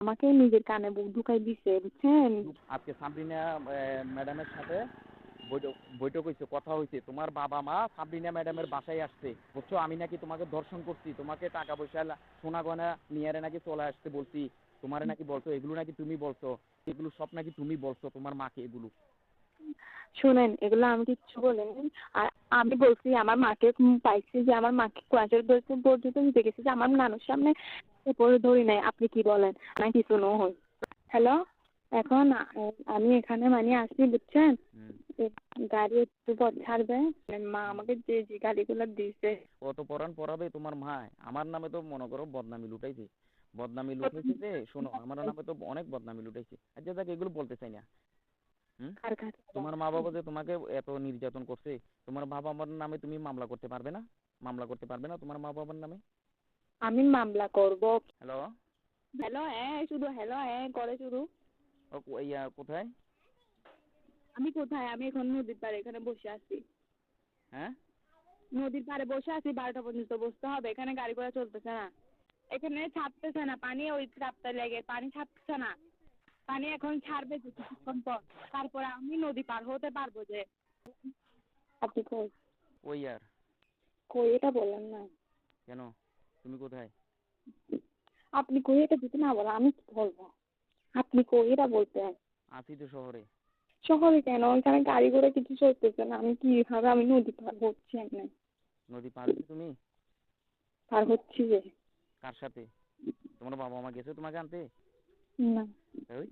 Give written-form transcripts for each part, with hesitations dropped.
আমাকে নিজের কানে ঢুকাই দিছে, বুঝছেন? আজকে সাবরিনা ম্যাডামের সাথে বৈঠক হয়েছে, কথা হয়েছে, তোমার বাবা মা সাবরিনা ম্যাডামের বাসায় আসছে, বুঝছো? আমি নাকি তোমাকে ধর্ষণ করছি, তোমাকে টাকা পয়সা সোনা গয়না নিয়ে নাকি চলে আসতে বলছি, তোমারে নাকি বলছো, এগুলো নাকি তুমি বলছো, এগুলো সব নাকি তুমি বলছো তোমার মাকে এগুলো। শুনেন, এগুলো আমি কিচ্ছু বলিনি। আর আমি বলছি আমার মাকে পাইছি, যে আমার মাকে ক্লাসের পর্যন্ত নিতে গেছি, যে আমার নানুর সামনে পরে ধরি নাই। আপনি কি বলেন? না কিছু নো হই। হ্যালো, এখন আমি এখানে মানে আসি, বুঝছেন? গাড়ি একটু পর ছাড়বে। মা আমাকে যে যে গাড়িগুলো দিছে। কত পড়ান পড়াবে তোমার মা? আমার নামে তো মনে করো বদনামি লুটাইছে, বদনামি লুটাইছে যে, শোনো, আমার নামে তো অনেক বদনামি লুটাইছে। আচ্ছা দেখ, এগুলো বলতে চাই না। কার কাছে? তোমার মা বাবা যে তোমাকে এত নির্যাতন করছে, তোমার বাবা আমার নামে তুমি মামলা করতে পারবে না? মামলা করতে পারবে না তোমার মা বাবার নামে? আমি মামলা করব। হ্যালো। হ্যালো, হ্যাঁ শুধু হ্যালো হ্যাঁ করে শুধু। ইয়া কোথায়? আমি কোথায়? আমি এখন নদীর পাড়ে এখানে বসে আছি। হ্যাঁ, নদীর পাড়ে বসে আছি, 12টা পর্যন্ত বসতে হবে। এখানে গাড়ি ঘোড়া চলতেছে না, এখানে ছাড়তেছে না পানি, ওই চাপটা লেগে পানি ছাড়তেছে না। পানি এখন ছাড়বে কিছুক্ষণ পর, তারপরে আমি নদী পার হতে পারবো। যে আপনি কই? ওই আর কই এটা বললেন না কেন? তুমি কোথায়? আপনি কই এটা যদি না বলেন আমি কি বলবো? আপনি কই এটা বলতেন? আছি তো শহরে। শহরে কেন? এখানে গাড়ি ঘোড়া কিছু চলতেছে না, আমি কিভাবে আমি নদী পার হচ্ছি? এখানে নদী পার হচ্ছি তুমি? পার হচ্ছি যে। কার সাথে? তোমার বাবা মা গেছে তোমাকে আনতে? না ওই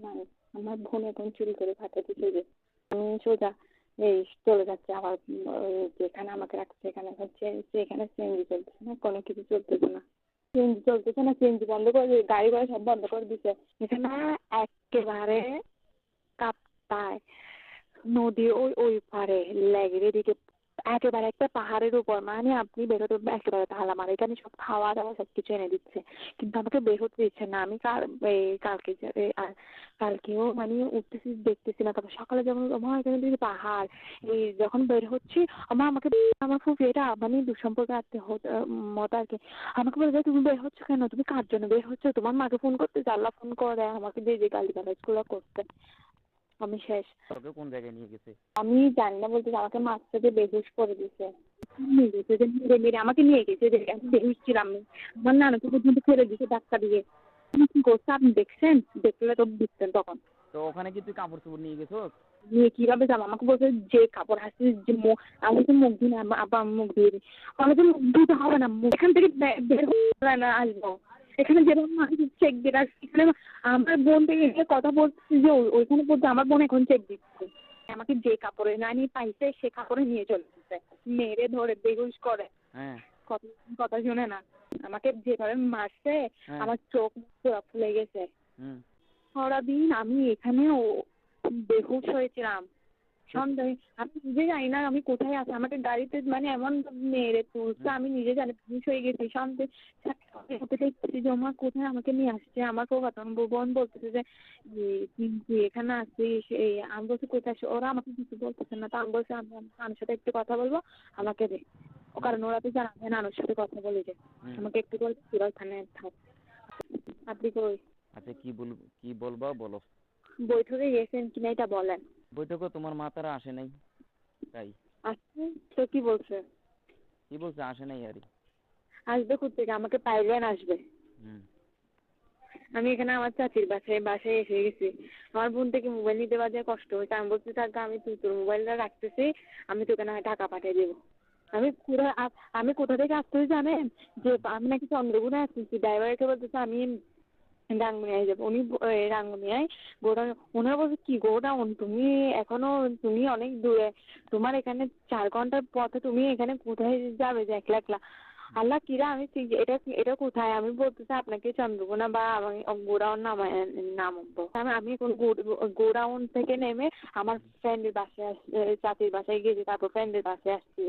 না, আমার বোন এখন চুরি করে ফাটাতেছে যে আমি সোজা এই চলে যাচ্ছে আবার। যেখানে আমাকে রাখছে সেখানে হচ্ছে সেখানে সিএনজি চলতেছে না, কোনো কিছু চলতেছে না। সিএনজি চলতেছে না, সিএনজি বন্ধ করে গাড়ি ঘোড়া সব বন্ধ করে দিছে এখানে। একেবারে কাপ্তায় নদী, ওই ওই পারে লেগের দিকে একেবারে একটা পাহাড়ের উপর, মানে আপনি বেরোতে একেবারে তাহলে আমার এখানে সব খাওয়া দাওয়া সবকিছু এনে দিচ্ছে, কিন্তু আমাকে বের হতে দিচ্ছে না। আমি কালকে কালকেও মানে উঠতেছি দেখতেছি না, তারপর সকালে যখন আমার এখানে দিকে পাহাড়, এই যখন বের হচ্ছি আমাকে আমার খুব এটা মানে দুঃসম্পর্কে মত আর কি। আমাকে বলে যে তুমি বের হচ্ছ কেন, তুমি কার জন্য বের হচ্ছ? তোমার মাকে ফোন করতে, আল্লাহ ফোন করে আমাকে যে যে গালিগালাজ গুলো করতে। আমি শেষ। তোকে কোন জায়গায় নিয়ে গেছে? আমি জানি না, বলতে আমাকে মাছ থেকে বেহুশ করে দিছে। নিয়ে গেছে যে মেরে মেরে আমাকে নিয়ে গেছে, যে আমি বেহুশ ছিলাম। আমার নানাকে পর্যন্ত ফেলে দিছে ধাক্কা দিয়ে। কি করছে আপনি দেখছেন? দেখলে তো বুঝতেন তখন। তো ওখানে কি তুই কাপড় চোপড় নিয়ে গেছো? নিয়ে কিভাবে যাবো? আমাকে বলছে যে কাপড় হাসছে যে আমি তো মুখ দিই না, আবার মুখ দিয়ে দিই। আমাকে মুখ দিতে হবে না, এখান থেকে বের হয়ে না আসবো। এখানে যেরকম মানুষ চেক দিয়ে আসছে, এখানে আমার বোন থেকে কথা বলছি যে ওইখানে বলছে আমার বোন এখন চেক দিচ্ছে। আমাকে যে কাপড়ে নানি পাইছে সে কাপড়ে নিয়ে চলে গেছে, মেরে ধরে বেহুশ করে। হ্যাঁ কথা শুনে না, আমাকে যেভাবে মারছে হ্যাঁ। আমার চোখ পুরো ফুলে গেছে। হুম। সারাদিন আমি এখানেও বেহুশ হয়েছিলাম। সন্ধ্যায় আমি নিজে জানি না আমি কোথায় আছি, আমাকে গাড়িতে মানে এমন মেরে তুলছে আমি নিজে জানি, বেহুশ হয়ে গেছি। সন্ধ্যে জমা কোথায় আমাকে নিয়ে আসছে, আমার বোন বলতেছে যে তুই এখানে আসছিস, এই আমি বলছি কোথায় আসছি, ওরা আমাকে কিছু বলতেছে না। তা আমি বলছি আমি আমার সাথে একটু কথা বলবো, আমাকে দে। ও কারণ ওরা তো জানা যায় না আমার সাথে কথা বলে যে আমাকে একটু বলছে তোরা ওখানে থাক। আপনি কই? আচ্ছা কি বলবা বলো। বৈঠকে গেছেন কিনা এটা বলেন। বৈঠকে তোমার মা তারা আসে নাই, তাই। আসছে তো কি বলছে? কি বলছে? আসে নাই আরে। আসবে কোথেকে? আমাকে পাইলেন আসবে। হুম। আমি এখানে আমার চাচির বাসায় এসে গেছি। আমার বোন থেকে মোবাইল নিতে বাজে কষ্ট হয়েছে। আমি বলছি থাক আমি তোর মোবাইলটা রাখতেছি, আমি তোকে না হয় টাকা পাঠিয়ে দেবো। আমি কোথা থেকে আসতে জানেন? যে আমি নাকি চন্দ্রগুনে আসতেছি, ড্রাইভারকে বলতেছে আমি রাঙ্গুনিয়ায় যাবো। উনি রাঙ্গুনিয়ায় গোডাউন। ওনারা বলছে কি গোডাউন? তুমি এখনো তুমি অনেক দূরে, তোমার এখানে 4 ঘন্টার পথে, তুমি এখানে কোথায় যাবে যে একলা একলা? আল্লাহ কিরা আমি এটা এটা কোথায়? আমি বলতেছি আপনাকে চন্দ্রকোনা বা আমি গোডাউন নামবো। আমি এখন গোডাউন থেকে নেমে আমার ফ্রেন্ডের বাসায় চাচির বাসায় গেছি, তারপর ফ্রেন্ডের বাসায় আসছি।